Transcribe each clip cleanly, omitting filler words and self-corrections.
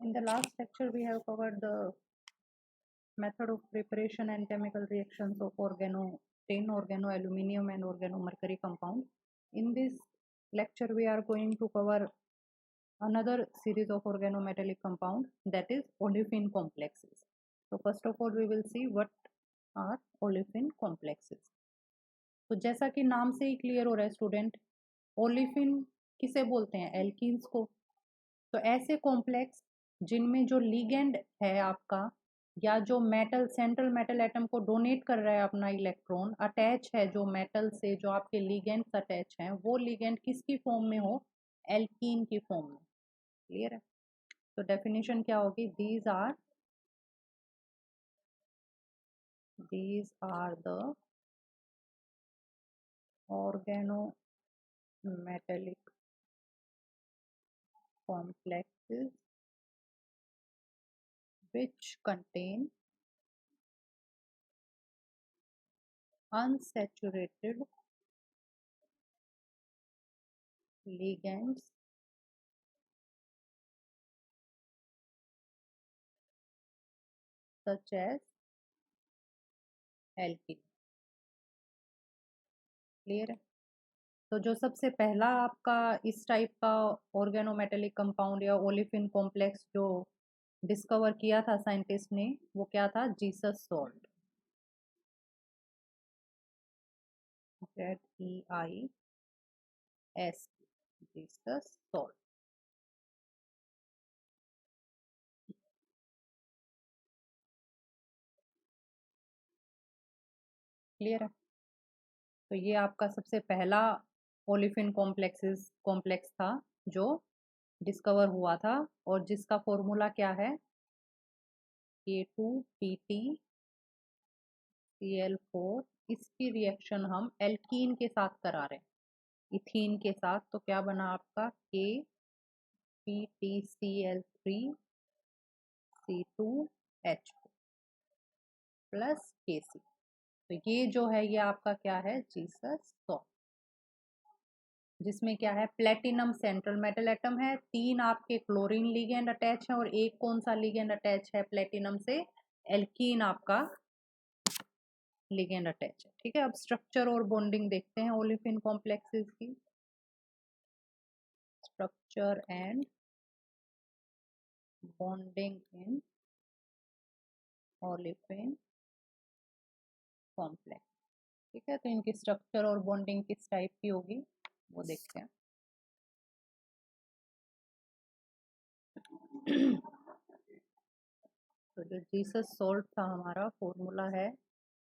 In the last lecture, we have covered the method of preparation and chemical reactions of tin, organoaluminium, and organomercury compound. In this lecture, we are going to cover another series of organometallic compound, that is olefin complexes. So first of all, we will see what are olefin complexes. तो जैसा कि नाम से ही clear हो रहा है student, olefin किसे बोलते हैं? एल्कीन्स को। तो ऐसे कॉम्प्लेक्स जिनमें जो लिगेंड है आपका, या जो मेटल सेंट्रल मेटल एटम को डोनेट कर रहा है अपना इलेक्ट्रॉन, अटैच है जो मेटल से, जो आपके लिगेंड्स अटैच हैं, वो लिगेंड किसकी फॉर्म में हो? एल्कीन की फॉर्म में। क्लियर है? तो डेफिनेशन क्या होगी? These are the organometallic complexes which contain unsaturated ligands such as alkene। Clear है? तो जो सबसे पहला आपका इस टाइप का ऑर्गेनोमेटेलिक कंपाउंड या ओलिफिन कॉम्प्लेक्स जो डिस्कवर किया था साइंटिस्ट ने, वो क्या था? Zeise's salt. ZEIS, Zeise's salt. Clear है? तो ये आपका सबसे पहला ओलिफिन कॉम्प्लेक्स था जो डिस्कवर हुआ था, और जिसका फॉर्मूला क्या है? K2PtCl4। इसकी रिएक्शन हम एल्कीन के साथ करा रहे हैं, इथीन के साथ। तो क्या बना आपका? KPtCl3C2H4 plus Kc। तो ये जो है ये आपका क्या है? जीसस सॉल्ट, जिसमें क्या है? प्लेटिनम सेंट्रल मेटल एटम है, 3 आपके क्लोरीन लिगेंड अटैच है, और एक कौन सा लिगेंड अटैच है प्लेटिनम से? एल्कीन आपका लिगेंड अटैच है। ठीक है, अब स्ट्रक्चर और बॉन्डिंग देखते हैं ओलिफिन कॉम्प्लेक्सेस की। Structure and bonding in olefin complex. ठीक है, तो इनकी स्ट्रक्चर और बॉन्डिंग किस टाइप की होगी वो देखते हैं। तो जो जीसस सॉल्ट था हमारा, फॉर्मूला है,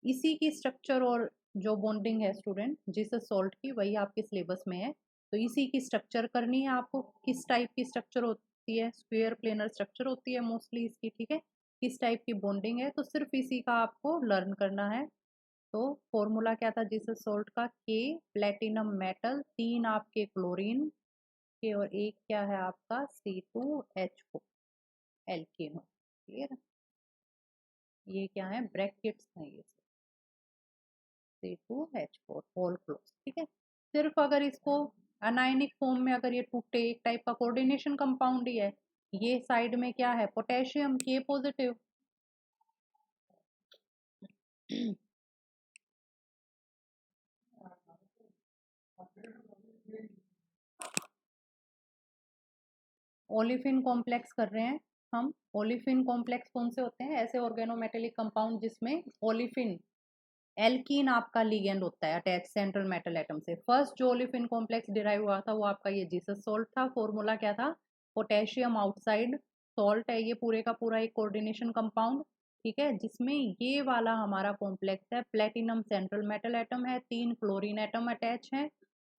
इसी की स्ट्रक्चर और जो बॉन्डिंग है स्टूडेंट जीसस सॉल्ट की, वही आपके सिलेबस में है। तो इसी की स्ट्रक्चर करनी है आपको। किस टाइप की स्ट्रक्चर होती है? स्क्वायर प्लेनर स्ट्रक्चर होती है मोस्टली इसकी। ठीक है, किस टाइप की बॉन्डिंग है, तो सिर्फ इसी का आपको लर्न करना है। तो फॉर्मूला क्या था जीसस सॉल्ट का? के प्लेटिनम मेटल, 3 आपके क्लोरीन के, और एक क्या है आपका? C2H4 alkene. क्लियर? ये क्या है? ब्रैकेट्स हैं ये C2H4 ऑल क्लोज। ठीक है, सिर्फ अगर इसको अनायनिक फॉर्म में अगर ये टूटे, एक टाइप का कोऑर्डिनेशन कंपाउंड ही है। ये साइड में क्या है? पोटेशियम के पॉजिटिव। ओलिफिन कॉम्प्लेक्स कर रहे हैं हम। ओलिफिन कॉम्प्लेक्स कौन से होते हैं? ऐसे ऑर्गेनोमेटेलिक कंपाउंड जिसमें ओलिफिन एल्कीन आपका लिगेंड होता है अटैच सेंट्रल मेटल एटम से। फर्स्ट जो ओलिफिन कॉम्प्लेक्स डिराइव हुआ था वो आपका ये जीसस सॉल्ट था। फॉर्मूला क्या था? पोटेशियम आउटसाइड सॉल्ट है ये पूरे का पूरा एक कोऑर्डिनेशन कंपाउंड। ठीक है, जिसमें ये वाला हमारा कॉम्प्लेक्स है, प्लेटिनम सेंट्रल मेटल एटम है, 3 क्लोरीन एटम अटैच है,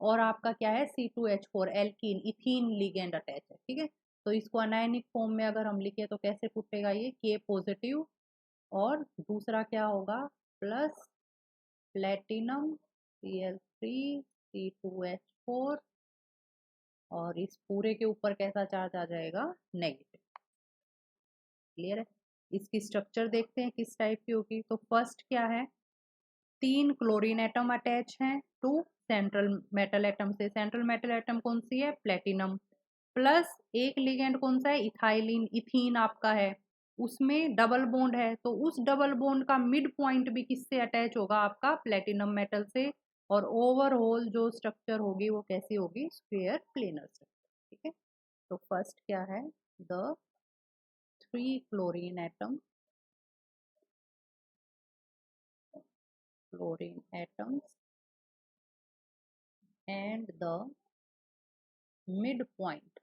और आपका क्या है? C2H4 alkene ethene ligand attach है। ठीक है, तो इसको अनायनिक फॉर्म में अगर हम लिखे तो कैसे टूटेगा? ये के पॉजिटिव, और दूसरा क्या होगा? प्लस प्लेटिनम Cl3C2H4, और इस पूरे के ऊपर कैसा चार्ज आ जाएगा? नेगेटिव। क्लियर है? इसकी स्ट्रक्चर देखते हैं किस टाइप की होगी। तो फर्स्ट क्या है? 3 क्लोरीन एटम अटैच हैं टू सेंट्रल मेटल एटम से। सेंट्रल मेटल एटम कौन सी है? प्लेटिनम। प्लस एक लिगेंड कौन सा है, इथाइलिन, इथीन आपका है, उसमें डबल बॉन्ड है, तो उस डबल बॉन्ड का मिड पॉइंट भी किससे अटैच होगा, आपका प्लेटिनम मेटल से, और ओवरऑल जो स्ट्रक्चर होगी वो कैसी होगी, स्क्वायर प्लेनर स्ट्रक्चर। ठीक है, तो फर्स्ट क्या है, the 3 chlorine atom, chlorine atoms and the midpoint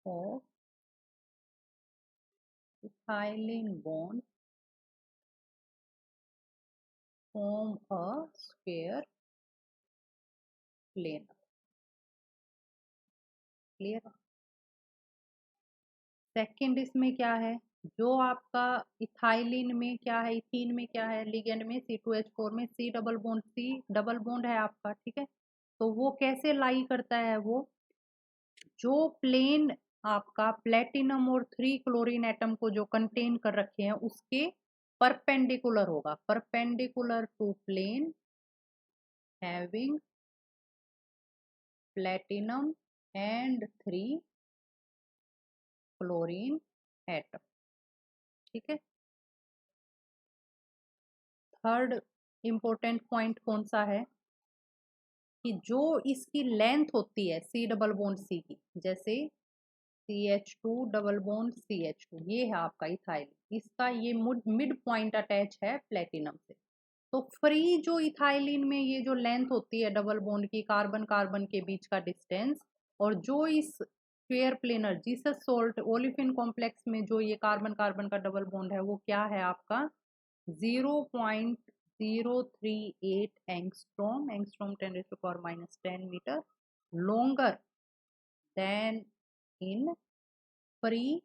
of ethylene bond form a square planar. Clear है। सेकेंड इसमें क्या है, जो आपका इथाइलिन में क्या है, इथीन में क्या है, लिगेंड में C2H4 में C double bond, C double bond है आपका। ठीक है, तो वो कैसे लाई करता है, वो जो प्लेन आपका प्लेटिनम और 3 क्लोरीन एटम को जो कंटेन कर रखे हैं उसके परपेंडिकुलर होगा, perpendicular to plane having platinum and 3 chlorine atom. ठीक है, थर्ड इंपॉर्टेंट पॉइंट कौन सा है, कि जो इसकी लेंथ होती है C डबल बॉन्ड C की, जैसे CH2 डबल बॉन्ड CH2, ये है आपका इथाइल, इसका ये मिड पॉइंट अटैच है प्लेटिनम से। तो फ्री जो इथाइलिन में ये जो लेंथ होती है डबल बॉन्ड की, कार्बन कार्बन के बीच का डिस्टेंस, और जो इस square planar Zeise's salt olefin complex में जो ये कार्बन कार्बन का डबल बॉन्ड है, वो क्या है आपका 0.038 angstrom, angstrom 10⁻⁻10 metre longer than in free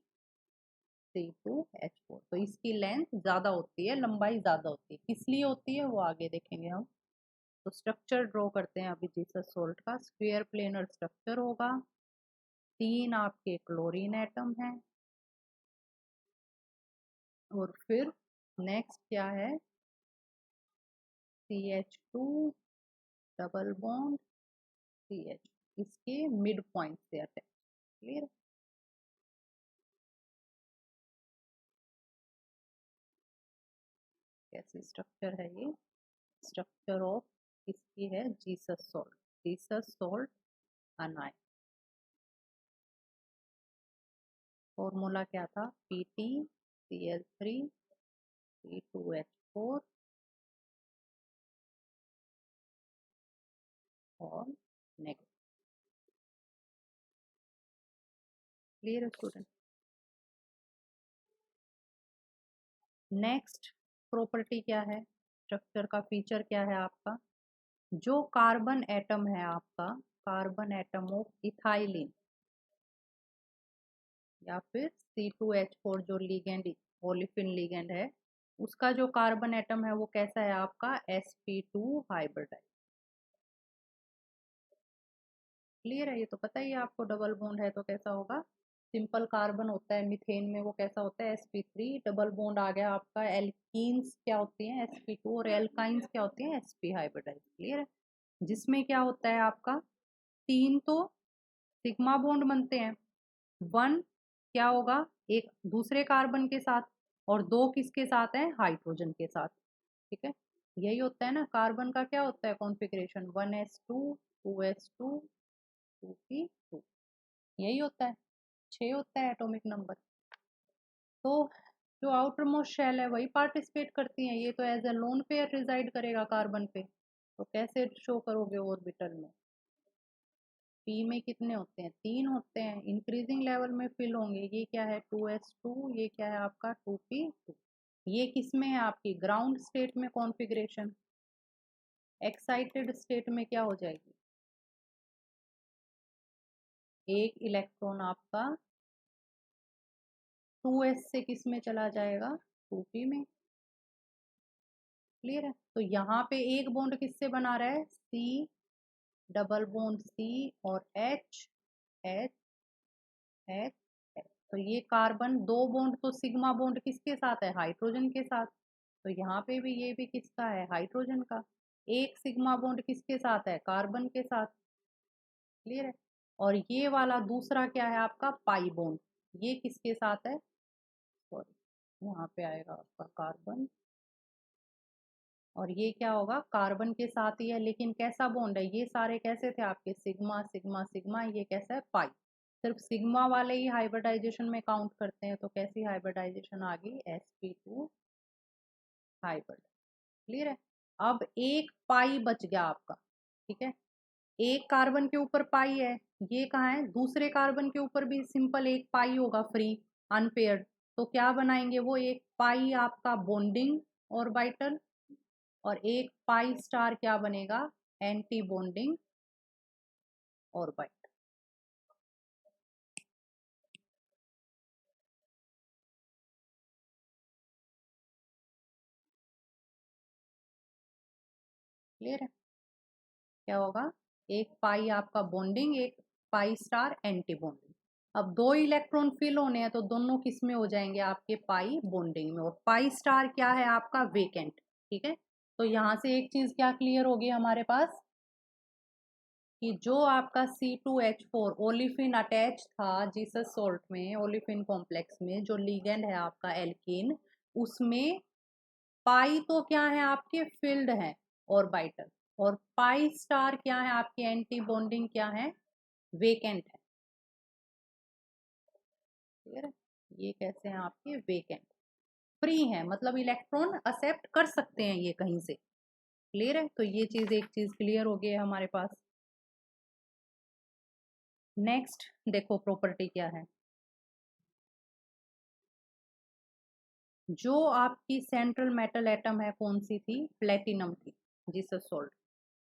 C2H4। तो इसकी लेंथ ज्यादा होती है, लंबाई ज्यादा होती है, किस लिए होती है वो आगे देखेंगे हम। तो स्ट्रक्चर ड्रॉ करते हैं अभी जीसस सोल्ट का, स्क्वायर प्लेनर स्ट्रक्चर होगा, 3 आपके क्लोरीन एटम है, और फिर नेक्स्ट क्या है, CH2 डबल बॉन्ड CH, इसके मिड पॉइंट से अटैच। क्लियर, कैसी स्ट्रक्चर है ये, स्ट्रक्चर ऑफ इसकी है Jesus salt, Jesus salt anion. Formula क्या था, PtCl3 C2H4 और नेगेटिव। क्लियर है स्टूडेंट। नेक्स्ट प्रॉपर्टी क्या है, स्ट्रक्चर का फीचर क्या है आपका, जो कार्बन एटम है आपका, कार्बन एटम ऑफ इथाइलिन या फिर C2H4 जो लिगेंड ओलिफिन लिगेंड है, उसका जो कार्बन एटम है वो कैसा है आपका sp2 हाइब्रिडाइज। क्लियर है, ये तो पता ही है आपको, डबल बॉन्ड है तो कैसा होगा, सिंपल कार्बन होता है मीथेन में वो कैसा होता है sp3, डबल बॉन्ड आ गया आपका, एल्कीन्स क्या होती हैं sp2, और एल्काइंस क्या होती हैं sp हाइब्रिडाइज। क्लियर है, जिसमें क्या होता है आपका, 3 तो सिग्मा बॉन्ड बनते हैं, 1 क्या होगा एक दूसरे कार्बन के साथ, और 2 किसके साथ है, हाइड्रोजन के साथ। ठीक है, यही होता है ना, कार्बन का क्या होता है कॉन्फ़िगरेशन, 1s2 2s2 2p2, यही होता है, 6 होता है एटॉमिक नंबर। तो जो आउटर मोस्ट शेल है वही पार्टिसिपेट करती हैं, ये तो as a lone pair reside करेगा कार्बन पे, तो कैसे शो करोगे ऑर्बिटल में, पी में कितने होते हैं, 3 होते हैं, इंक्रीजिंग लेवल में फिल होंगे, ये क्या है 2s2, ये क्या है आपका 2p2। ये किस में है आपकी ग्राउंड स्टेट में कॉन्फ़िगरेशन, एक्साइटेड स्टेट में क्या हो जाएगी, एक इलेक्ट्रॉन आपका 2s से किस में चला जाएगा 2p में। क्लियर है, तो यहाँ पे एक बॉन्ड किससे बना रहा है, C डबल बॉन्ड C और H H H H, तो ये कार्बन 2 बॉन्ड तो सिग्मा बॉन्ड किसके साथ है, हाइड्रोजन के साथ, तो यहाँ पे भी ये भी किसका है, हाइड्रोजन का, एक सिग्मा बॉन्ड किसके साथ है, कार्बन के साथ। क्लियर है, और ये वाला दूसरा क्या है आपका पाई बॉन्ड, ये किसके साथ है, सॉरी यहाँ पे आएगा आपका कार्बन, और ये क्या होगा कार्बन के साथ ही है, लेकिन कैसा बॉन्ड है, ये सारे कैसे थे आपके सिग्मा सिग्मा सिग्मा, ये कैसा है पाई, सिर्फ सिग्मा वाले ही हाइब्रिडाइजेशन में काउंट करते हैं, तो कैसी हाइब्रिडाइजेशन आ गई, sp2 हाइब्रिड, क्लियर है। अब एक पाई बच गया आपका, ठीक है, एक कार्बन के ऊपर पाई है, ये कहाँ है, दूसरे कार्बन के ऊपर भी सिंपल एक पाई होगा फ्री अनपेयर्ड, तो क्या बनाएंगे वो, एक पाई आपका बॉन्डिंग ऑर्बिटल और एक पाई स्टार क्या बनेगा, एंटी बॉन्डिंग ऑर्बिटल। क्लियर है, क्या होगा, एक पाई आपका बॉन्डिंग, एक पाई स्टार एंटी बॉन्डिंग। अब दो इलेक्ट्रॉन फिल होने हैं तो दोनों किस में हो जाएंगे आपके पाई बॉन्डिंग में, और पाई स्टार क्या है आपका वेकेंट, ठीक है। तो यहाँ से एक चीज क्या क्लियर होगी हमारे पास, कि जो आपका C2H4 ओलिफिन अटैच था जीसस सॉल्ट में, ओलिफिन कॉम्प्लेक्स में जो लिगेंड है आपका एल्कीन, उसमें पाई तो क्या है आपके फिल्ड है ऑर्बिटल, और पाई स्टार क्या है आपके एंटी बॉन्डिंग क्या है, वेकेंट है, क्लियर है। ये कैसे हैं आपके वेकेंट, फ्री है, मतलब इलेक्ट्रॉन एक्सेप्ट कर सकते हैं ये कहीं से, क्लियर है। तो ये चीज एक चीज क्लियर हो गई है हमारे पास। नेक्स्ट देखो प्रॉपर्टी क्या है, जो आपकी सेंट्रल मेटल एटम है कौन सी थी, प्लेटिनम थी, जीसस सोल्ट,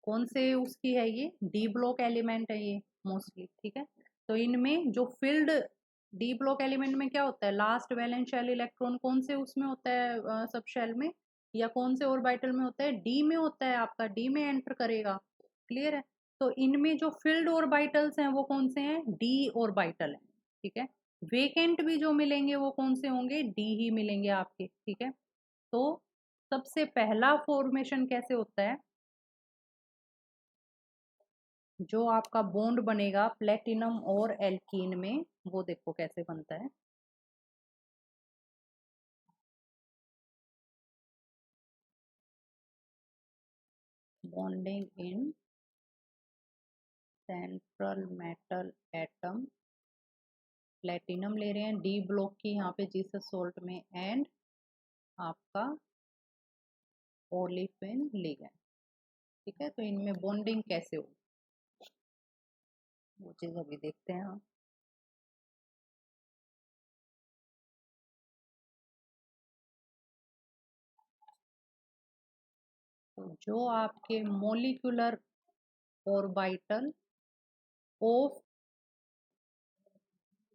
कौन से उसकी है ये, डी ब्लॉक एलिमेंट है ये मोस्टली, ठीक है। तो इनमें जो फिल्ड डी ब्लॉक एलिमेंट में क्या होता है, लास्ट वैलेंस शेल इलेक्ट्रॉन कौन से उसमें होता है सब शेल में, या कौन से ऑर्बिटल में होता है, डी में होता है आपका, डी में एंटर करेगा, क्लियर है। तो इनमें जो फिल्ड ऑर्बिटल्स हैं वो कौन से हैं, डी ऑर्बिटल है, ठीक है। वेकेंट भी जो मिलेंगे वो कौन से होंगे, डी ही मिलेंगे आपके, ठीक है। तो सबसे पहला फॉर्मेशन कैसे होता है, जो आपका बॉन्ड बनेगा प्लेटिनम और एल्कीन में, वो देखो कैसे बनता है, bonding in central metal atom, platinum ले रहे हैं डी ब्लॉक की यहाँ पे जीसस सोल्ट में, एंड आपका ओलिफिन लिगैंड, ठीक है। तो इनमें बॉन्डिंग कैसे हो, वो चीज अभी देखते हैं हम। तो जो आपके molecular orbital of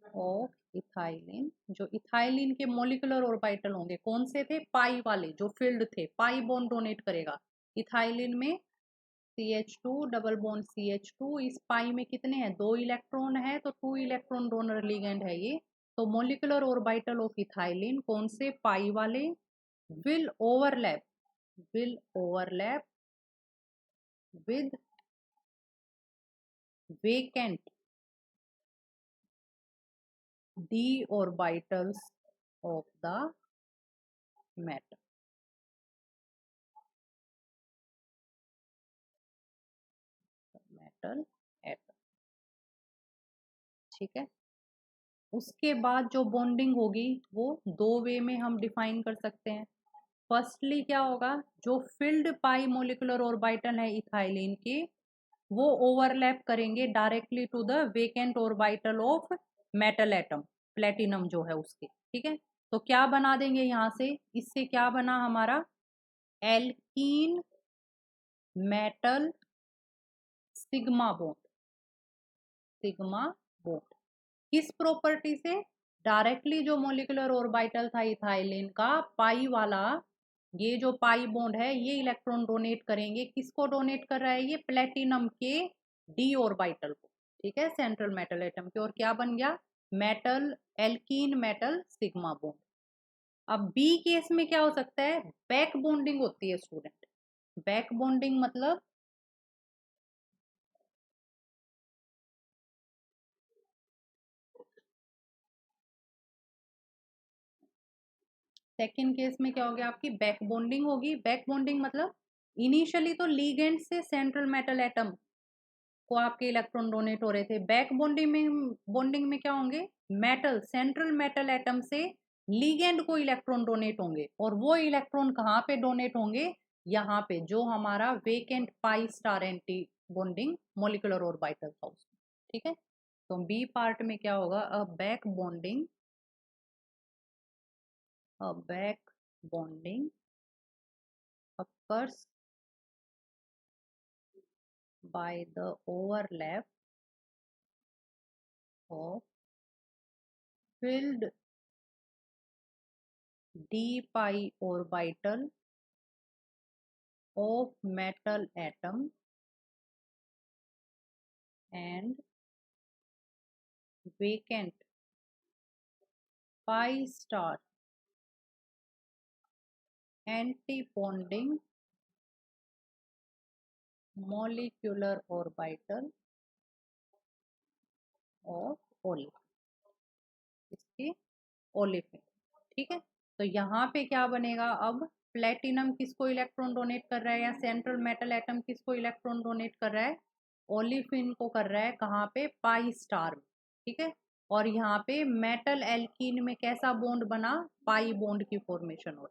of ethylene, जो इथाइलिन के मोलिकुलर ऑर्बिटल होंगे कौन से थे, पाई वाले जो फील्ड थे, पाई बॉन्ड डोनेट करेगा इथाइलिन में, CH2 डबल बॉन्ड CH2, इस पाई में कितने हैं, दो इलेक्ट्रॉन है, तो टू इलेक्ट्रॉन डोनर लिगेंड है ये। तो मोलिकुलर ऑर्बिटल ऑफ इथाइलिन कौन से, पाई वाले, will overlap, will overlap with vacant d orbitals of the metal, metal atom, ठीक है। उसके बाद जो बॉन्डिंग होगी वो दो वे में हम डिफाइन कर सकते हैं। फर्स्टली क्या होगा, जो फिल्ड पाई मोलिकुलर ऑर्बिटल है इथाइलिन के, वो ओवरलैप करेंगे directly to the vacant orbital of metal atom, platinum जो है उसके, ठीक है। तो क्या बना देंगे यहाँ से, इससे क्या बना हमारा, alkene metal sigma bond, sigma bond, किस प्रॉपर्टी से, डायरेक्टली जो मोलिकुलर ऑर्बिटल था इथाइलिन का पाई वाला, ये जो पाई बॉन्ड है ये इलेक्ट्रॉन डोनेट करेंगे, किसको डोनेट कर रहा है ये, प्लेटिनम के डी ऑर्बिटल को, ठीक है, सेंट्रल मेटल एटम के, और क्या बन गया, metal alkene metal sigma bond. अब बी केस में क्या हो सकता है, बैक बॉन्डिंग होती है स्टूडेंट, बैक बॉन्डिंग मतलब सेकेंड केस में क्या हो गया, आपकी बैक बॉन्डिंग होगी। बैक बॉन्डिंग मतलब इनिशियली तो लिगेंड से सेंट्रल मेटल एटम को आपके इलेक्ट्रॉन डोनेट हो रहे थे। बैक बॉन्डिंग में क्या होंगे, मेटल सेंट्रल मेटल एटम से लिगेंड को इलेक्ट्रॉन डोनेट होंगे, और वो इलेक्ट्रॉन कहाँ पे डोनेट होंगे, यहाँ पे जो हमारा vacant pi star anti bonding molecular orbital था उसमें। ठीक है, तो बी पार्ट में क्या होगा, a back bonding occurs by the overlap of filled d pi orbital of metal atom and vacant pi star anti-bonding molecular orbital of olefin, इसके olefin. ठीक है, तो यहाँ पे क्या बनेगा, अब प्लेटिनम किसको इलेक्ट्रॉन डोनेट कर रहा है, या सेंट्रल मेटल एटम किसको इलेक्ट्रॉन डोनेट कर रहा है, ओलिफिन को कर रहा है, कहाँ पे, पाई स्टार में। ठीक है, और यहाँ पे मेटल एल्कीन में कैसा बॉन्ड बना, पाई बॉन्ड की फॉर्मेशन हो,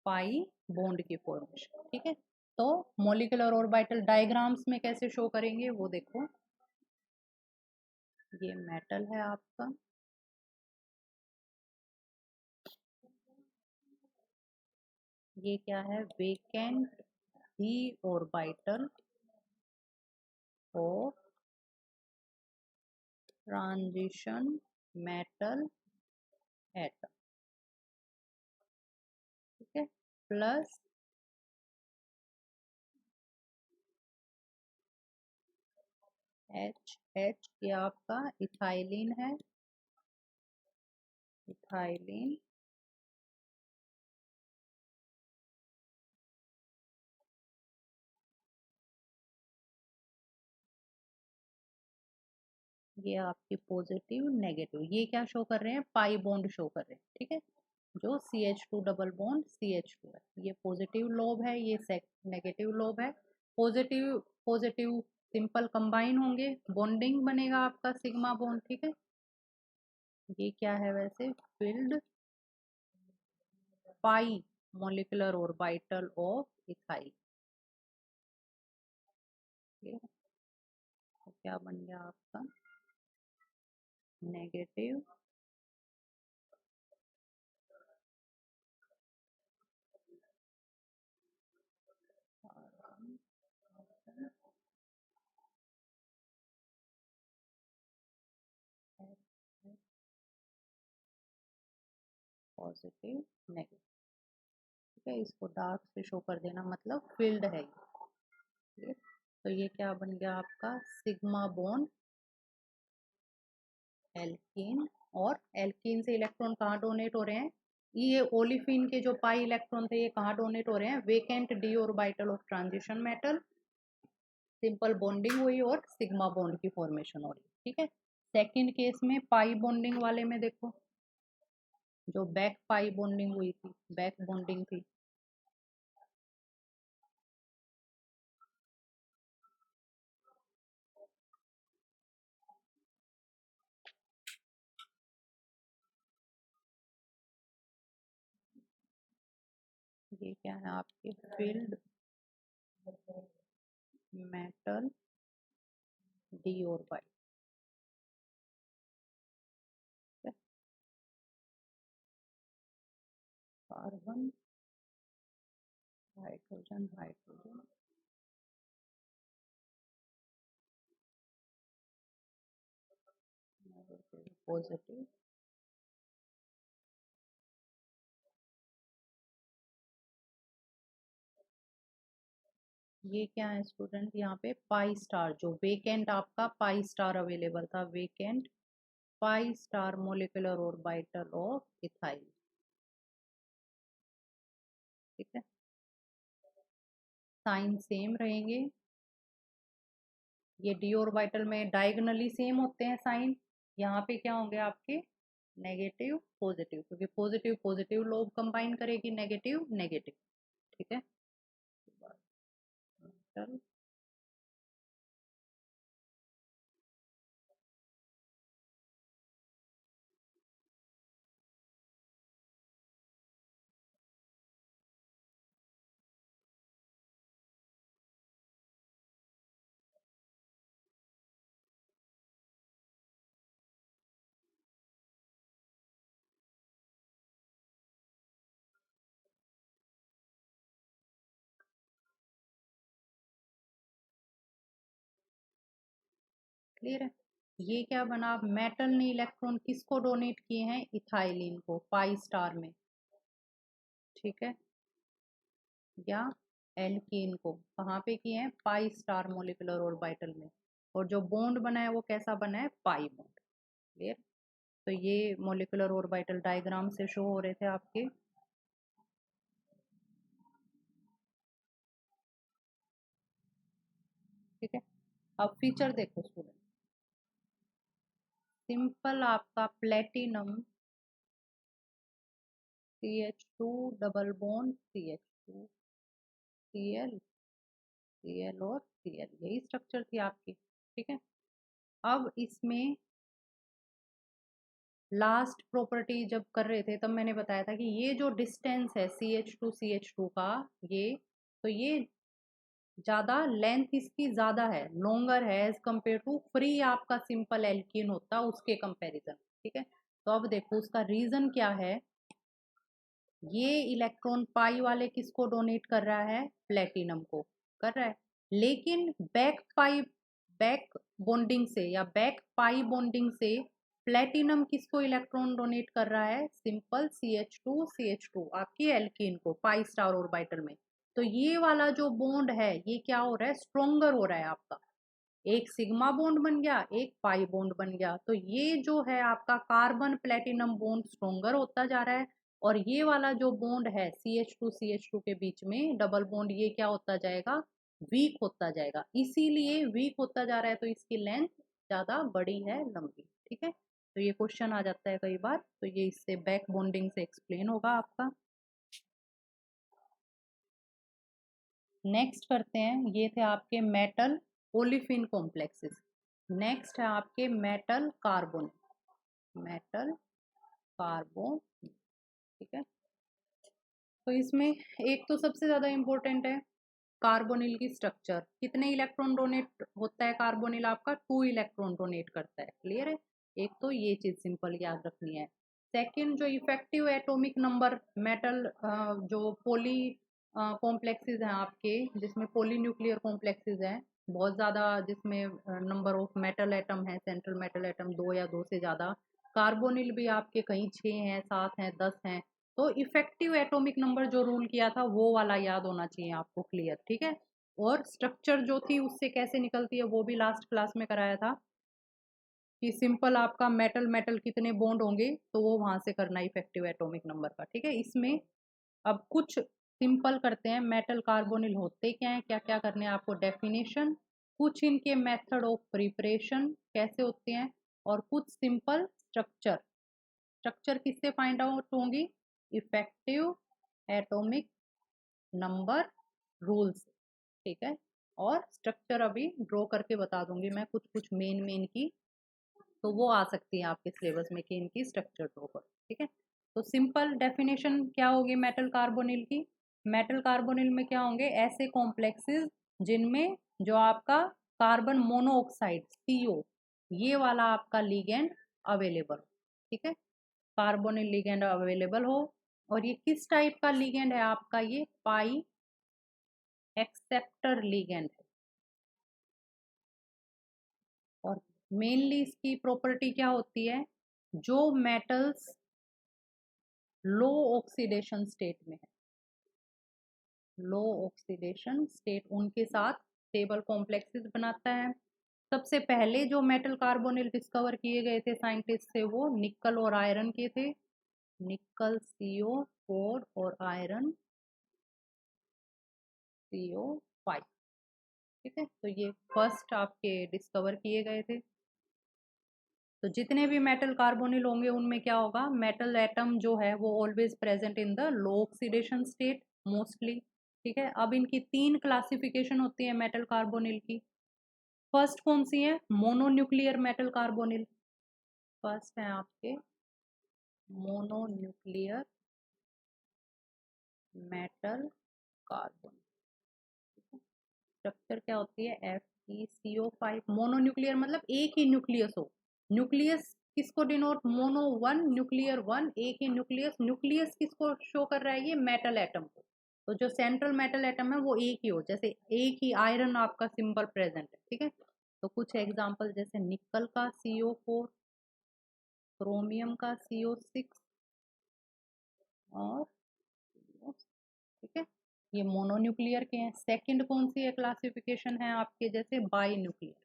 पाई बॉन्ड की फॉर्मेशन। ठीक है, तो मॉलिक्यूलर ऑर्बिटल डायग्राम्स में कैसे शो करेंगे वो देखो, ये मेटल है आपका, ये क्या है, वेकेंट डी ऑर्बिटल और ट्रांजिशन मेटल एटम। ठीक है, प्लस एच एच, ये आपका इथाइलिन है, इथाइलिन ये आपकी पॉजिटिव नेगेटिव, ये क्या शो कर रहे हैं, पाई बॉन्ड शो कर रहे हैं। ठीक है, जो CH2 डबल बॉन्ड CH2 है, ये पॉजिटिव लोब है, ये नेगेटिव लोब है। पॉजिटिव पॉजिटिव सिंपल कंबाइन होंगे, बॉन्डिंग बनेगा आपका सिग्मा बॉन्ड। ठीक है, ये क्या है वैसे, field pi molecular orbital of ethyl. तो क्या बन गया आपका, नेगेटिव पॉजिटिव नेगेटिव। ठीक है, इसको डार्क से शो कर देना, मतलब फील्ड है ये। तो ये क्या बन गया आपका, सिग्मा बॉन्ड एल्कीन, और एल्कीन से इलेक्ट्रॉन कहाँ डोनेट हो रहे हैं, ये ओलिफिन के जो पाई इलेक्ट्रॉन थे ये कहाँ डोनेट हो रहे हैं, vacant D orbital of transition metal, simple bonding हुई और सिग्मा बॉन्ड की फॉर्मेशन हो रही है। ठीक है, सेकंड केस में पाई बॉन्डिंग वाले में देखो, जो बैक पाई बॉन्डिंग हुई थी, बैक बॉन्डिंग थी, ये क्या है आपके, field metal D orbital. Carbon hydrogen hydrogen, positive ये क्या है स्टूडेंट, यहाँ पे पाई स्टार, जो वेकेंट आपका पाई स्टार अवेलेबल था, vacant pi star molecular orbital of ethyl. ठीक है, साइन सेम रहेंगे, ये डी ऑर्बिटल में डायगोनली सेम होते हैं साइन, यहाँ पे क्या होंगे आपके नेगेटिव पॉजिटिव, क्योंकि पॉजिटिव पॉजिटिव लोब कंबाइन करेगी, नेगेटिव नेगेटिव। ठीक है, चलो क्लियर है। ये क्या बना, मेटल ने इलेक्ट्रॉन किसको डोनेट किए हैं, इथाइलिन को पाई स्टार में। ठीक है, या एल्कीन को कहाँ पे किए हैं, पाई स्टार मोलिकुलर ऑर्बिटल में। और जो बॉन्ड बना है वो कैसा बना है, पाई बॉन्ड। क्लियर। तो ये मोलिकुलर ऑर्बिटल डायग्राम से शो हो रहे थे आपके। ठीक है, अब फीचर देखो स्टूडेंट। सिंपल आपका platinum CH2 double bond CH2 Cl Cl और Cl, यही स्ट्रक्चर थी आपकी। ठीक है, अब इसमें लास्ट प्रॉपर्टी जब कर रहे थे तब मैंने बताया था कि ये जो डिस्टेंस है CH2 का, ये तो ये ज्यादा लेंथ इसकी ज्यादा है, लॉन्गर है एज कम्पेयर टू फ्री आपका सिंपल एल्कीन होता उसके कंपैरिजन। ठीक है, तो अब देखो उसका रीजन क्या है। ये इलेक्ट्रॉन पाई वाले किसको डोनेट कर रहा है, प्लेटिनम को कर रहा है, लेकिन बैक बॉन्डिंग से या बैक पाई बॉन्डिंग से प्लेटिनम किसको इलेक्ट्रॉन डोनेट कर रहा है, सिंपल CH2 आपकी एल्कीन को पाई स्टार ऑर्बिटल में। तो ये वाला जो बॉन्ड है ये क्या हो रहा है, स्ट्रोंगर हो रहा है आपका। एक सिग्मा बॉन्ड बन गया, एक पाई बॉन्ड बन गया, तो ये जो है आपका कार्बन प्लेटिनम बॉन्ड स्ट्रोंगर होता जा रहा है। और ये वाला जो बॉन्ड है CH2 के बीच में डबल बॉन्ड, ये क्या होता जाएगा, वीक होता जाएगा। इसीलिए वीक होता जा रहा है, तो इसकी लेंथ ज्यादा बड़ी है, लंबी। ठीक है, तो ये क्वेश्चन आ जाता है कई बार, तो ये इससे बैक बॉन्डिंग से एक्सप्लेन होगा आपका। नेक्स्ट करते हैं, ये थे आपके मेटल ओलिफिन कॉम्प्लेक्सेस। नेक्स्ट है आपके मेटल कार्बोन, मेटल कार्बोन। ठीक है, तो इसमें एक तो सबसे ज्यादा इंपॉर्टेंट है कार्बोनिल की स्ट्रक्चर। कितने इलेक्ट्रॉन डोनेट होता है कार्बोनिल आपका, 2 इलेक्ट्रॉन डोनेट करता है। क्लियर है, एक तो ये चीज सिंपल याद रखनी है। सेकंड, जो इफेक्टिव एटॉमिक नंबर मेटल जो पॉली कॉम्प्लेक्सेस हैं आपके, जिसमें पॉली न्यूक्लियर कॉम्प्लेक्सेस हैं बहुत ज्यादा, जिसमें नंबर ऑफ मेटल एटम है, सेंट्रल मेटल एटम 2 या 2 से ज्यादा। कार्बोनिल भी आपके कहीं 6 हैं, 7 हैं, 10 हैं। तो इफेक्टिव एटॉमिक नंबर जो रूल किया था वो वाला याद होना चाहिए आपको। क्लियर, ठीक है। और स्ट्रक्चर जो थी उससे कैसे निकलती है वो भी लास्ट क्लास में कराया था कि सिंपल आपका मेटल मेटल कितने बॉन्ड होंगे तो वो वहां से करना इफेक्टिव एटॉमिक नंबर का। ठीक है, इसमें अब कुछ सिंपल करते हैं, मेटल कार्बोनिल होते क्या है, क्या क्या करने हैं आपको, डेफिनेशन, कुछ इनके मेथड ऑफ प्रिपरेशन कैसे होते हैं, और कुछ सिंपल स्ट्रक्चर। स्ट्रक्चर किससे फाइंड आउट होंगी, इफेक्टिव एटॉमिक नंबर रूल्स। ठीक है, और स्ट्रक्चर अभी ड्रॉ करके बता दूंगी मैं कुछ कुछ मेन की, तो वो आ सकती है आपके सिलेबस में कि इनकी स्ट्रक्चर ड्रॉ करो। ठीक है, तो सिंपल डेफिनेशन क्या होगी मेटल कार्बोनिल की, मेटल कार्बोनिल में क्या होंगे, ऐसे कॉम्प्लेक्सेस जिनमें जो आपका कार्बन मोनोऑक्साइड CO, ये वाला आपका लिगेंड अवेलेबल। ठीक है, कार्बोनिल लिगेंड अवेलेबल हो। और ये किस टाइप का लिगेंड है आपका, ये पाई एक्सेप्टर लिगेंड है। और मेनली इसकी प्रॉपर्टी क्या होती है, जो मेटल्स लो ऑक्सीडेशन स्टेट में है, लो ऑक्सीडेशन स्टेट, उनके साथ स्टेबल कॉम्प्लेक्सेस बनाता है। सबसे पहले जो मेटल कार्बोनिल डिस्कवर किए गए थे साइंटिस्ट से, वो निकल और आयरन के थे, निकल CO4 और आयरन CO5। ठीक है, तो ये फर्स्ट आपके डिस्कवर किए गए थे। तो जितने भी मेटल कार्बोनिल होंगे उनमें क्या होगा, मेटल एटम जो है वो always present in the low oxidation state mostly. ठीक है, अब इनकी 3 क्लासिफिकेशन होती है मेटल कार्बोनिल की। फर्स्ट कौन सी है, मोनोन्यूक्लियर मेटल कार्बोनिल। फर्स्ट है आपके मोनोन्यूक्लियर मेटल कार्बोनिल। स्ट्रक्चर क्या होती है, FeCO5। मोनोन्यूक्लियर मतलब एक ही न्यूक्लियस हो। न्यूक्लियस किसको denote, mono one, nuclear one, एक ही न्यूक्लियस। न्यूक्लियस किसको शो कर रहा है, ये मेटल एटम को। तो जो सेंट्रल मेटल एटम है वो एक ही हो, जैसे एक ही आयरन आपका सिंबल प्रेजेंट है। ठीक है, तो कुछ एग्जांपल जैसे निकल का CO4, क्रोमियम का CO6 और ठीक है, ये मोनोन्यूक्लियर के हैं। सेकंड कौन सी है क्लासिफिकेशन है आपके, जैसे by nuclear.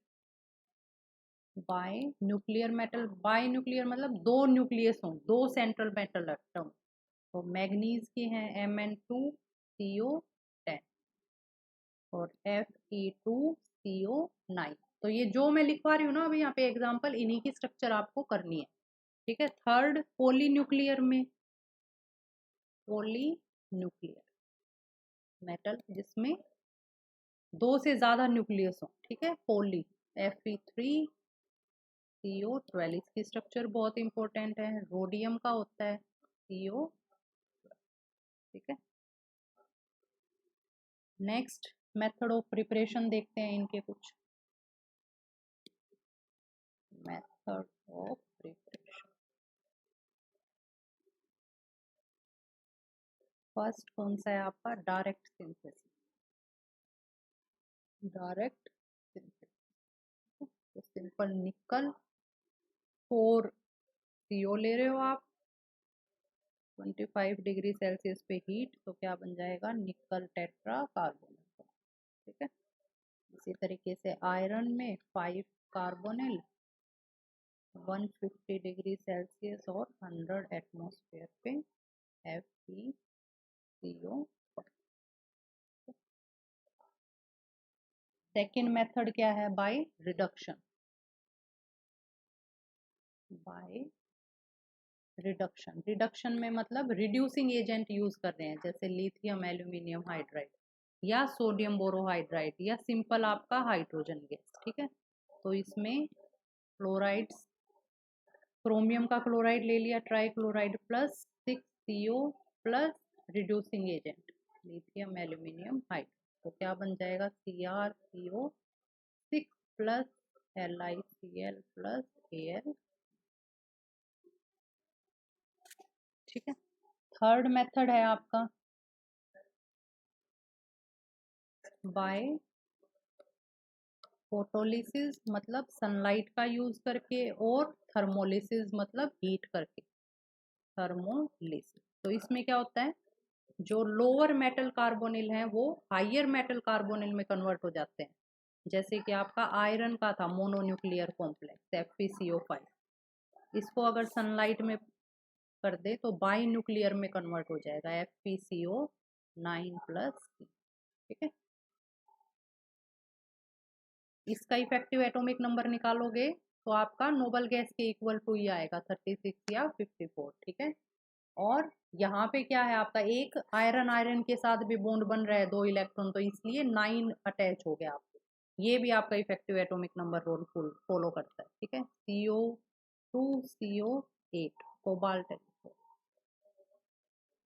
By nuclear metal, by nuclear मतलब दो न्यूक्लियस हों, दो सेंट्रल मेटल एटम। तो मैग्नीज के हैं Mn2CO10 और Fe2CO9। तो ये जो मैं लिखवा रही हूँ ना अभी यहाँ पे एग्जांपल, इन्हीं की स्ट्रक्चर आपको करनी है। ठीक है, थर्ड पॉली न्यूक्लियर में, पॉली न्यूक्लियर मेटल जिसमें दो से ज्यादा न्यूक्लियस हो। ठीक है, पॉली, Fe3CO12, इसकी स्ट्रक्चर बहुत इंपॉर्टेंट है। रोडियम का होता है CO। ठीक है, नेक्स्ट मेथड ऑफ प्रिपरेशन देखते हैं इनके कुछ। मेथड ऑफ प्रिपरेशन, फर्स्ट कौन सा है आपका, डायरेक्ट सिंथेसिस। डायरेक्ट सिंथेसिस, तो सिंपल निकल 4CO ले रहे हो आप, 25 डिग्री सेल्सियस पे हीट, तो क्या बन जाएगा, निकल टेट्रा कार्बोनेट। ठीक है, इसी तरीके से आयरन में 5 कार्बोनिल, 150 डिग्री सेल्सियस और 100 एटमॉस्फेयर पे FeCO। सेकेंड मेथड क्या है, by reduction. By reduction, reduction में मतलब रिड्यूसिंग एजेंट यूज कर रहे हैं, जैसे लिथियम एल्यूमिनियम हाइड्राइड या सोडियम बोरोहाइड्राइड या सिंपल आपका हाइड्रोजन गैस। ठीक है, तो इसमें क्लोराइड्स, क्रोमियम का क्लोराइड ले लिया, try chloride plus 6CO plus reducing agent lithium aluminium hydride, तो क्या बन जाएगा, CrCO6 plus LiCl plus Al। ठीक है, थर्ड मेथड है आपका बाय फोटोलिसिस, मतलब सनलाइट का यूज करके, और थर्मोलिसिस मतलब हीट करके, थर्मोलिसिस। तो इसमें क्या होता है, जो लोअर मेटल कार्बोनिल हैं वो हायर मेटल कार्बोनिल में कन्वर्ट हो जाते हैं। जैसे कि आपका आयरन का था मोनोन्यूक्लियर कॉम्प्लेक्स FeCO5, इसको अगर सनलाइट में कर दे तो बाई न्यूक्लियर में कन्वर्ट हो जाएगा FeCO9 प्लस। ठीक है, इसका इफेक्टिव एटॉमिक नंबर निकालोगे तो आपका नोबल गैस के इक्वल टू ही आएगा, 36 या 54। ठीक है, और यहाँ पे क्या है आपका, एक आयरन आयरन के साथ भी बॉन्ड बन रहा है 2 इलेक्ट्रॉन, तो इसलिए 9 अटैच हो गया आपको। ये भी आपका effective atomic number roll follow करता है। ठीक है, CO2CO8 कोबाल्ट है,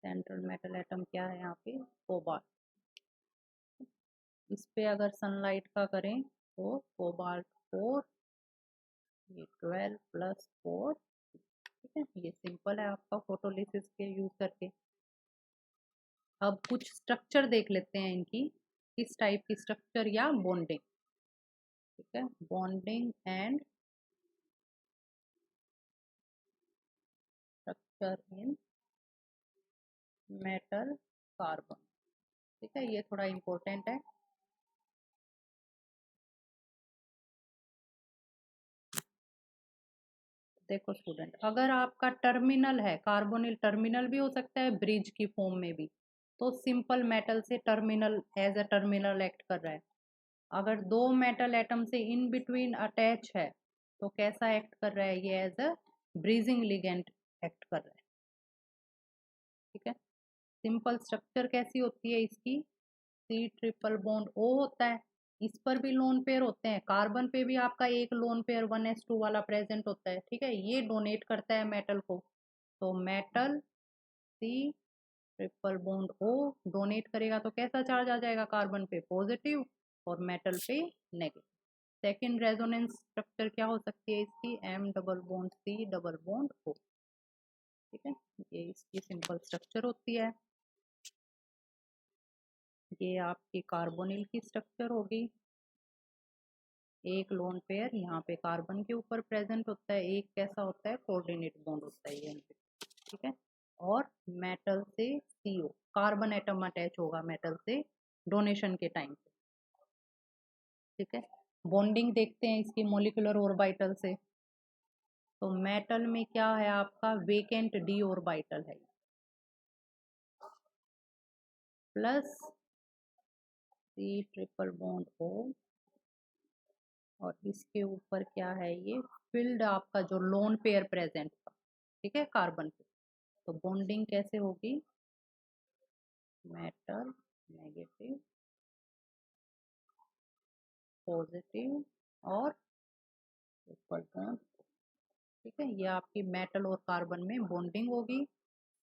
सेंट्रल मेटल एटम क्या है यहाँ पे, कोबाल्ट। इस पे अगर सनलाइट का करें तो कोबाल्ट 4, ये 12 प्लस 4। ठीक है, ये सिंपल है आपका फोटोलिसिस के यूज करके। अब कुछ स्ट्रक्चर देख लेते हैं इनकी, किस टाइप की स्ट्रक्चर या बॉन्डिंग। ठीक है, bonding and structure in metal carbon. ठीक है, ये थोड़ा इंपॉर्टेंट है। देखो स्टूडेंट, अगर आपका टर्मिनल है, कार्बोनिल टर्मिनल भी हो सकता है ब्रिज की फॉर्म में भी, तो सिंपल मेटल से terminal as a terminal act कर रहा है। अगर दो मेटल एटम से इन बिटवीन अटैच है तो कैसा एक्ट कर रहा है ये, as a bridging ligand act कर रहा है। ठीक है, सिंपल स्ट्रक्चर कैसी होती है इसकी, सी ट्रिपल बॉन्ड O होता है, इस पर भी लोन पेयर होते हैं, कार्बन पे भी आपका एक लोन पेयर 1s2 वाला प्रेजेंट होता है। ठीक है, ये डोनेट करता है मेटल को, तो metal C triple bond O donate करेगा तो कैसा चार्ज आ जाएगा कार्बन पे, पॉजिटिव, और मेटल पे नेगेटिव। सेकेंड रेजोनेंस स्ट्रक्चर क्या हो सकती है इसकी, M double bond C double bond O। ठीक है, ये इसकी सिंपल स्ट्रक्चर होती है। ये आपकी कार्बोनिल की स्ट्रक्चर होगी, एक लोन पेयर यहाँ पे कार्बन के ऊपर प्रेजेंट होता है, एक कैसा होता है, कोऑर्डिनेट बॉन्ड होता है ये। ठीक है, और मेटल से CO कार्बन एटम अटैच होगा मेटल से डोनेशन के टाइम पे। ठीक है, बॉन्डिंग देखते हैं इसकी मॉलिक्यूलर ऑर्बिटल से, तो मेटल में क्या है आपका, वेकेंट D ऑर्बिटल है, plus C triple bond O, और इसके ऊपर क्या है ये, फिल्ड आपका जो लोन पेयर प्रेजेंट था। ठीक है, कार्बन पे, तो बॉन्डिंग कैसे होगी, मेटल नेगेटिव पॉजिटिव और ट्रिपल बॉन्ड। ठीक है, ये आपकी मेटल और कार्बन में बॉन्डिंग होगी,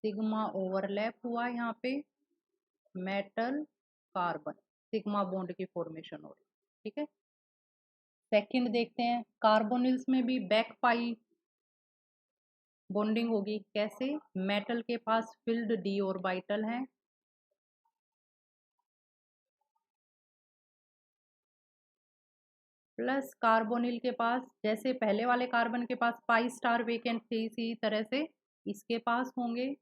सिग्मा ओवरलैप हुआ यहाँ पे, मेटल कार्बन सिग्मा बॉन्ड की फॉर्मेशन हो रही। ठीक है, सेकंड देखते हैं, कार्बोनिल्स में भी बैक पाई बॉन्डिंग होगी, कैसे, मेटल के पास फिल्ड D ऑर्बिटल है, प्लस कार्बोनिल के पास, जैसे पहले वाले कार्बन के पास पाई स्टार वेकेंट थे, इसी तरह से इसके पास होंगे।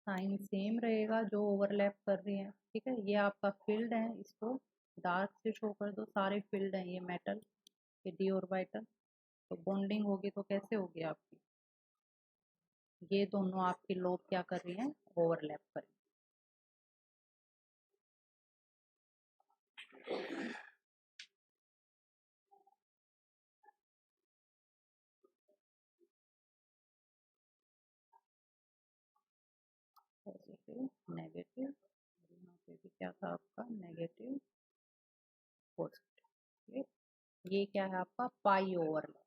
साइन सेम रहेगा जो ओवरलैप कर रही है। ठीक है, ये आपका फील्ड है, इसको डार्क से शो कर दो, सारे फील्ड हैं ये मेटल के D ऑर्बिटल। तो बॉन्डिंग होगी तो कैसे होगी आपकी, ये दोनों आपकी लोब क्या कर रही हैं, ओवरलैप कर रही है। पॉजिटिव नेगेटिव, यहाँ पे भी क्या था आपका, नेगेटिव पॉजिटिव। ये क्या है आपका, पाई ओवरलैप,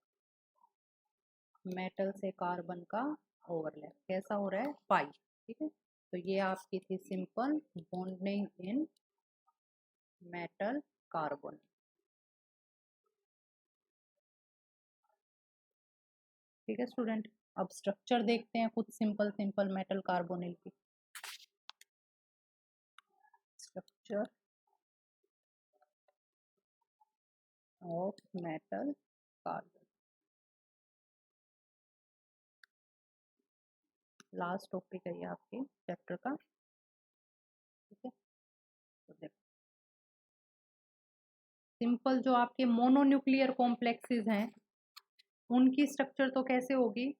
मेटल से कार्बन का ओवरलैप कैसा हो रहा है, पाई। ठीक है, तो ये आपकी थी simple bonding in metal carbon. ठीक है स्टूडेंट, अब स्ट्रक्चर देखते हैं कुछ सिंपल सिंपल मेटल कार्बोनिल की structure of metal carbon. Last topic है ये आपके चैप्टर का। ठीक है, तो देखो सिंपल जो आपके मोनोन्यूक्लियर कॉम्प्लेक्सेस हैं उनकी स्ट्रक्चर तो कैसे होगी,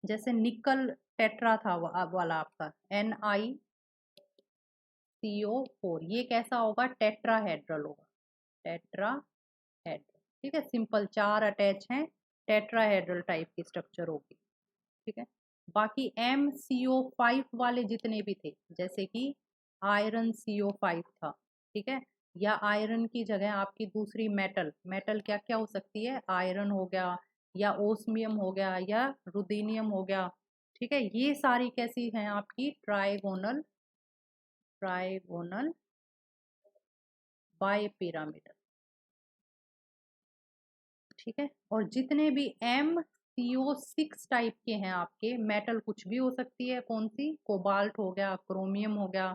जैसे निकल टेट्रा था वाला आपका NiCO4, ये कैसा होगा, टेट्राहेड्रल होगा, टेट्राहेड्रल। ठीक है, सिंपल 4 अटैच हैं, टेट्राहेड्रल टाइप की स्ट्रक्चर होगी। ठीक है, बाकी MCO5 वाले जितने भी थे, जैसे कि आयरन CO5 था। ठीक है, या आयरन की जगह आपकी दूसरी मेटल, मेटल क्या क्या हो सकती है, आयरन हो गया, या ओस्मियम हो गया, या रुदीनियम हो गया। ठीक है, ये सारी कैसी हैं आपकी, ट्राइगोनल, ट्राइगोनल बाइपिरामिडल। ठीक है, और जितने भी MCO6 टाइप के हैं आपके, मेटल कुछ भी हो सकती है, कौन सी, कोबाल्ट हो गया, क्रोमियम हो गया।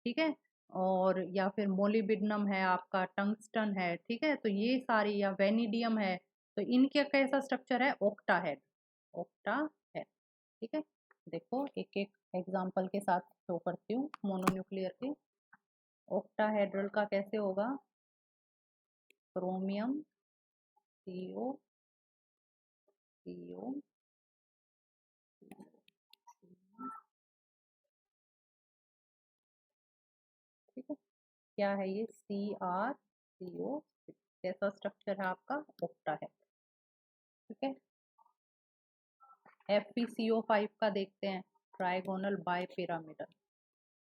ठीक है, और या फिर मोलिबिडनम है आपका, टंगस्टन है। ठीक है, तो ये सारी, या वेनिडियम है, तो इनके कैसा स्ट्रक्चर है, ऑक्टाहेड, ऑक्टाहेड। ठीक है, देखो एक एक एग्जांपल के साथ शो करती हूँ मोनोन्यूक्लियर के। ऑक्टाहेड्रल का कैसे होगा, क्रोमियम CO CO ठीक है, क्या है ये, CrCO6, कैसा स्ट्रक्चर है आपका, ऑक्टाहेड। ठीक है, FeCO5 का देखते हैं, ट्राइगोनल बाइपिरामिडल।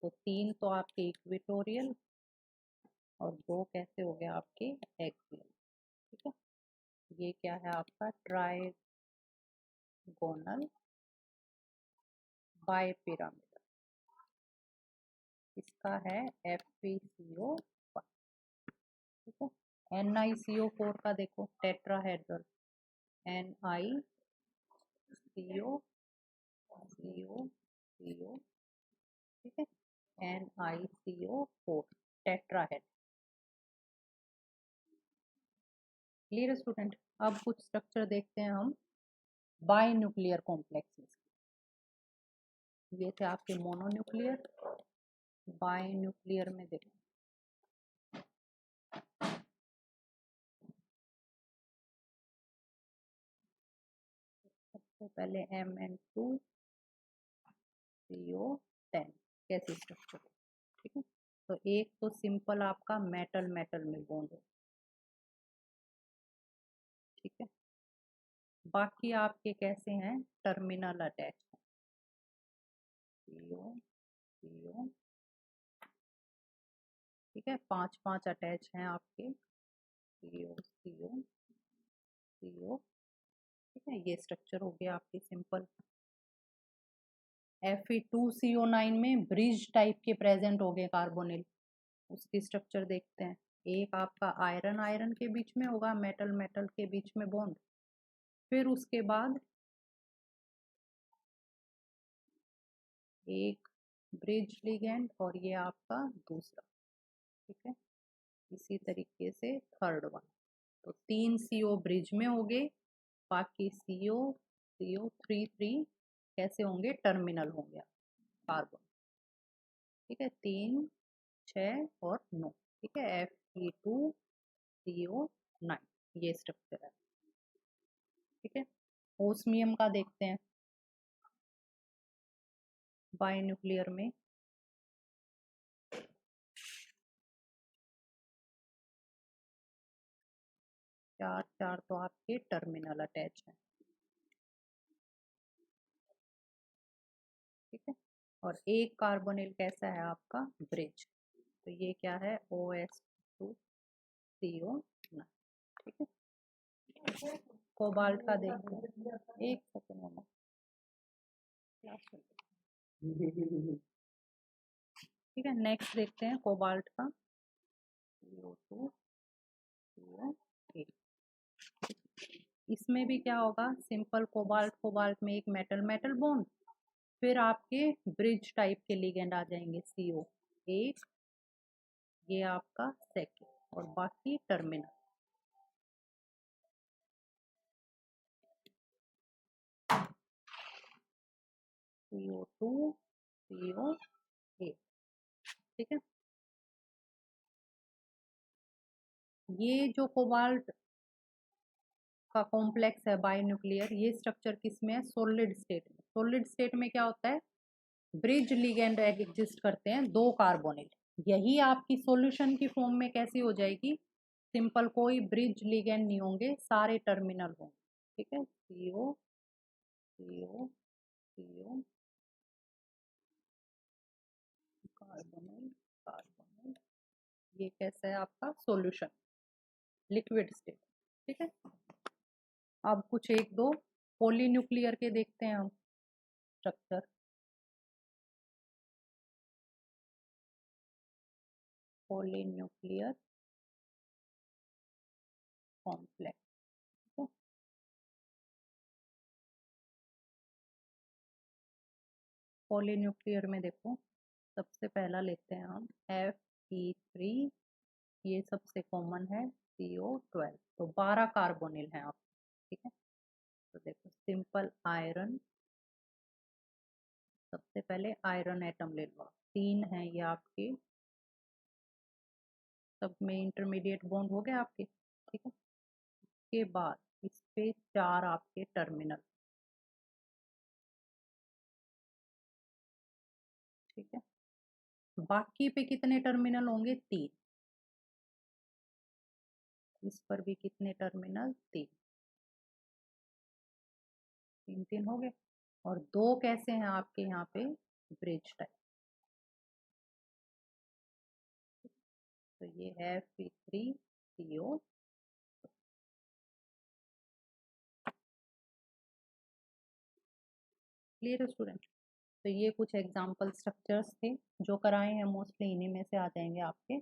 तो 3 तो आपके इक्वेटोरियल और 2 कैसे हो गए आपके एक्सियल। ठीक है, ये क्या है आपका ट्राइगोनल बाइपिरामिडल, इसका है FeCO5। ठीक है, NiCO4 का देखो, टेट्राहेड्रल, NiCO, CO, CO, ठीक है, NiCO4, टेट्राहेड। Clear student. अब कुछ स्ट्रक्चर देखते हैं हम बाई न्यूक्लियर कॉम्प्लेक्सेस। ये थे आपके मोनोन्यूक्लियर, बाई न्यूक्लियर में देखो, सबसे पहले Mn2CO10, कैसे स्ट्रक्चर। ठीक है, तो एक तो सिंपल आपका मेटल मेटल में बॉन्ड है। ठीक है, बाकी आपके कैसे हैं, टर्मिनल अटैच है, CO, CO, ठीक है, 5 अटैच हैं आपके, CO, CO, CO। ठीक है, ये स्ट्रक्चर हो गया आपके सिंपल। Fe2CO9 में ब्रिज टाइप के प्रेजेंट हो गए कार्बोनिल, उसकी स्ट्रक्चर देखते हैं। एक आपका आयरन आयरन के बीच में होगा, मेटल मेटल के बीच में बॉन्ड, फिर उसके बाद एक ब्रिज लिगेंड और ये आपका दूसरा। ठीक है, इसी तरीके से थर्ड वन, तो 3 CO ब्रिज में हो गए, बाकी CO3 कैसे होंगे, टर्मिनल होंगे कार्बन। ठीक है, 3, 6 और 9। ठीक है, Fe2CO9, ये स्ट्रक्चर है। ठीक है, ओस्मियम का देखते हैं बाई न्यूक्लियर में। चार तो आपके टर्मिनल अटैच हैं। ठीक है, और एक कार्बोनिल कैसा है आपका, ब्रिज, तो ये क्या है, OS2CO9। ठीक है, कोबाल्ट का देखते हैं, एक सेकंड में। ठीक है, नेक्स्ट देखते हैं कोबाल्ट का, CO2CO8। इसमें भी क्या होगा, सिंपल कोबाल्ट कोबाल्ट में एक मेटल मेटल बॉन्ड, फिर आपके ब्रिज टाइप के लिगेंड आ जाएंगे, CO1, ये आपका सेकेंड, और बाकी टर्मिनल। CO2, CO8। ठीक है, ये जो कोबाल्ट का कॉम्प्लेक्स है बाई न्यूक्लियर, ये स्ट्रक्चर किस में है, सॉलिड स्टेट में। सॉलिड स्टेट में क्या होता है, ब्रिज लिगेंड एग्जिस्ट करते हैं 2 कार्बोनिल, यही आपकी सॉल्यूशन की फॉर्म में कैसी हो जाएगी, सिंपल, कोई ब्रिज लिगेंड नहीं होंगे, सारे टर्मिनल होंगे। ठीक है, CO, CO, CO, carbonyl, carbonyl, ये कैसा है आपका सॉल्यूशन, लिक्विड स्टेट। ठीक है, अब कुछ एक दो पॉलीन्यूक्लियर के देखते हैं हम स्ट्रक्चर। Polynuclear complex. पॉलीन्यूक्लियर में देखो, सबसे पहला लेते हैं हम Fe3, ये सबसे कॉमन है, CO12, तो 12 कार्बोनिल हैं आप। ठीक है, तो देखो सिंपल आयरन, सबसे पहले आयरन एटम ले लो, 3 हैं ये आपके, सब में इंटरमीडिएट बॉन्ड हो गए आपके। ठीक है, के बाद इस पे 4 आपके टर्मिनल। ठीक है, बाकी पे कितने टर्मिनल होंगे? 3। इस पर भी कितने टर्मिनल? 3। 3 हो गए। और 2 कैसे हैं आपके यहाँ पे? Bridge type. तो ये है Fe3CO। क्लियर है स्टूडेंट? तो ये कुछ एग्जाम्पल स्ट्रक्चर्स थे जो कराए हैं, मोस्टली इन्हीं में से आ जाएंगे आपके।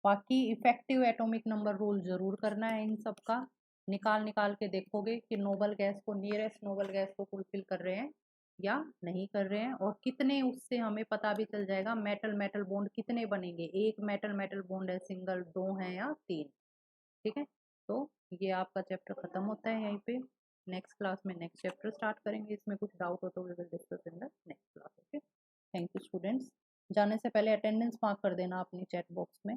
बाकी इफेक्टिव एटॉमिक नंबर रूल जरूर करना है इन सब का। निकाल निकाल के देखोगे कि नोबल गैस को, नियरेस्ट नोबल गैस को फुलफिल कर रहे हैं या नहीं कर रहे हैं, और कितने, उससे हमें पता भी चल जाएगा मेटल मेटल बॉन्ड कितने बनेंगे। एक मेटल मेटल बॉन्ड है सिंगल, 2 है या 3। ठीक है, तो ये आपका चैप्टर खत्म होता है यहीं पे। नेक्स्ट क्लास में नेक्स्ट चैप्टर स्टार्ट करेंगे। इसमें कुछ डाउट हो तो we will discuss in the next class. Okay, thank you students. जाने से पहले अटेंडेंस मार्क कर देना अपनी चैट बॉक्स में।